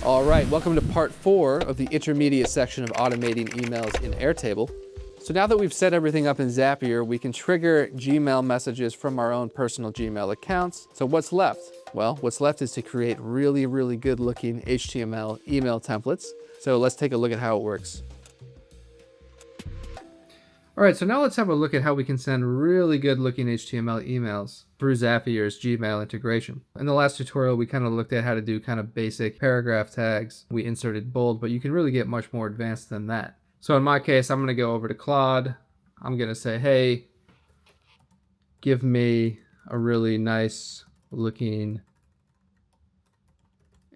All right, welcome to part 4 of the intermediate section of automating emails in Airtable. So now that we've set everything up in Zapier, we can trigger Gmail messages from our own personal Gmail accounts. So what's left? Well, what's left is to create really good looking HTML email templates. So let's take a look at how it works. All right, so now let's have a look at how we can send really good looking HTML emails through Zapier's Gmail integration. In the last tutorial, we kind of looked at how to do kind of basic paragraph tags. We inserted bold, but you can really get much more advanced than that. So in my case, I'm going to go over to Claude. I'm going to say, hey, give me a really nice looking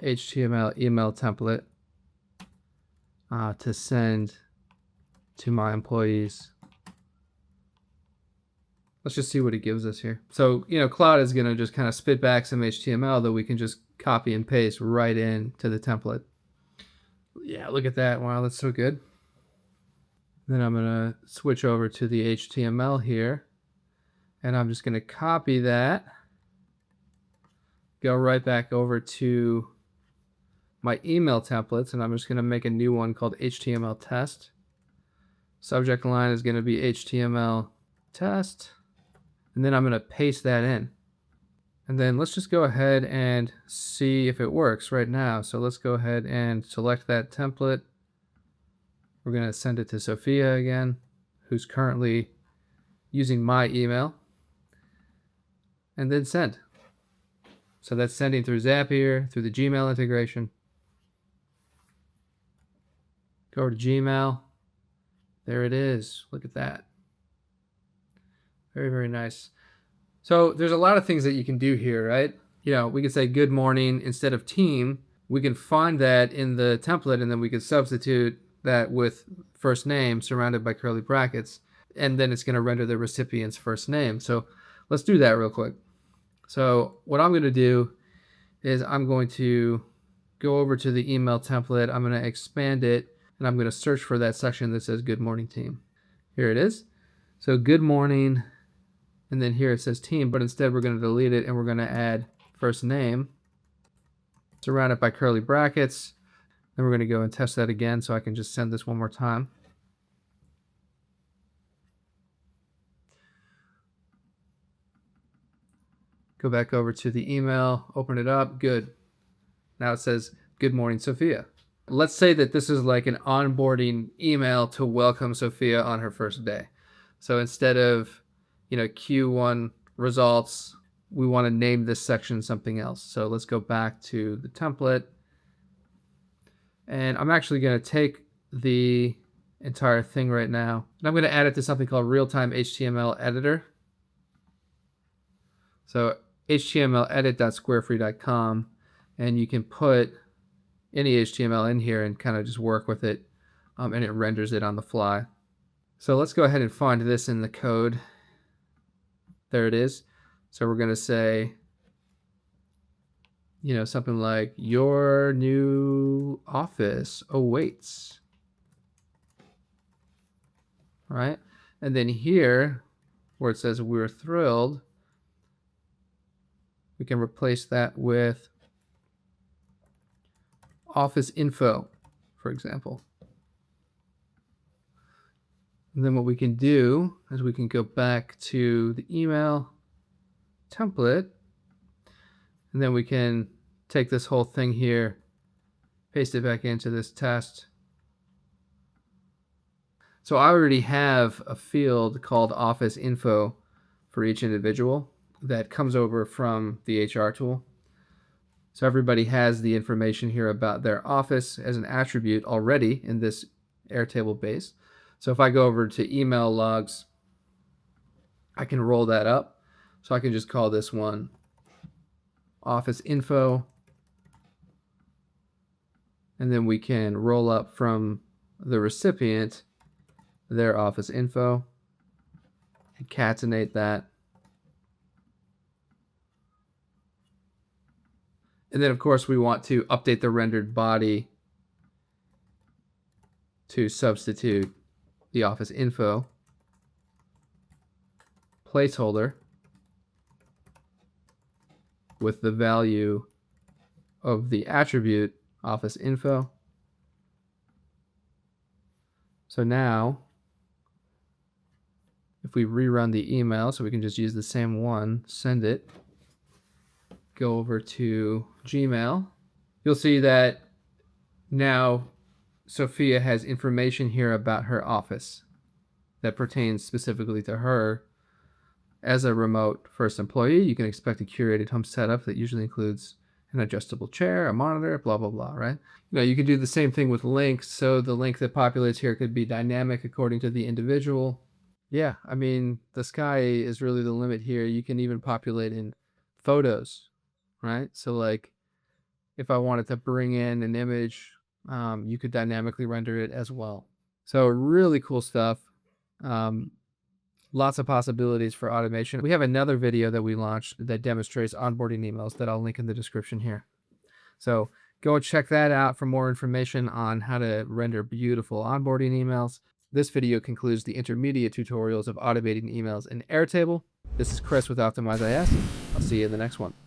HTML email template to send to my employees. Let's just see what it gives us here. So, Claude is going to just kind of spit back some HTML that we can just copy and paste right into the template. Yeah, look at that. Wow, that's so good. Then I'm going to switch over to the HTML here, and I'm just going to copy that, go right back over to my email templates, and I'm just going to make a new one called HTML test. Subject line is going to be HTML test. And then I'm going to paste that in. And then let's just go ahead and see if it works right now. So let's go ahead and select that template. We're going to send it to Sophia again, who's currently using my email. And then send. So that's sending through Zapier, through the Gmail integration. Go over to Gmail. There it is. Look at that. Very nice. So there's a lot of things that you can do here, right? We can say good morning instead of team. We can find that in the template, and then we can substitute that with first name surrounded by curly brackets, and then it's going to render the recipient's first name. So let's do that real quick. So what I'm going to do is I'm going to go over to the email template. I'm going to expand it, and I'm going to search for that section that says good morning team. Here it is. So good morning. And then here it says team, but instead we're going to delete it and we're going to add first name, surround it by curly brackets. Then we're going to go and test that again so I can just send this one more time. Go back over to the email, open it up, good. Now it says, good morning, Sophia. Let's say that this is like an onboarding email to welcome Sophia on her first day. So instead of Q1 results, we want to name this section something else. So let's go back to the template. And I'm actually going to take the entire thing right now, and I'm going to add it to something called real-time HTML editor. So htmledit.squarefree.com, and you can put any HTML in here and kind of just work with it, and it renders it on the fly. So let's go ahead and find this in the code. There it is. So we're going to say, something like, your new office awaits. All right. And then here, where it says we're thrilled, we can replace that with office info, for example. And then what we can do is we can go back to the email template, and then we can take this whole thing here, paste it back into this test. So I already have a field called office info for each individual that comes over from the HR tool. So everybody has the information here about their office as an attribute already in this Airtable base. So if I go over to email logs, I can roll that up. So I can just call this one office info. And then we can roll up from the recipient their office info, concatenate that. And then of course we want to update the rendered body to substitute the office info placeholder with the value of the attribute office info. So now, if we rerun the email, so we can just use the same one, send it, go over to Gmail, you'll see that now Sophia has information here about her office that pertains specifically to her. As a remote first employee, you can expect a curated home setup that usually includes an adjustable chair, a monitor, blah, blah, blah, right? You can do the same thing with links. So the link that populates here could be dynamic according to the individual. Yeah, I mean, the sky is really the limit here. You can even populate in photos, right? So like if I wanted to bring in an image, you could dynamically render it as well. So really cool stuff. Lots of possibilities for automation. We have another video that we launched that demonstrates onboarding emails that I'll link in the description here. So go and check that out for more information on how to render beautiful onboarding emails. This video concludes the intermediate tutorials of automating emails in Airtable. This is Chris with Optimize IS. I'll see you in the next one.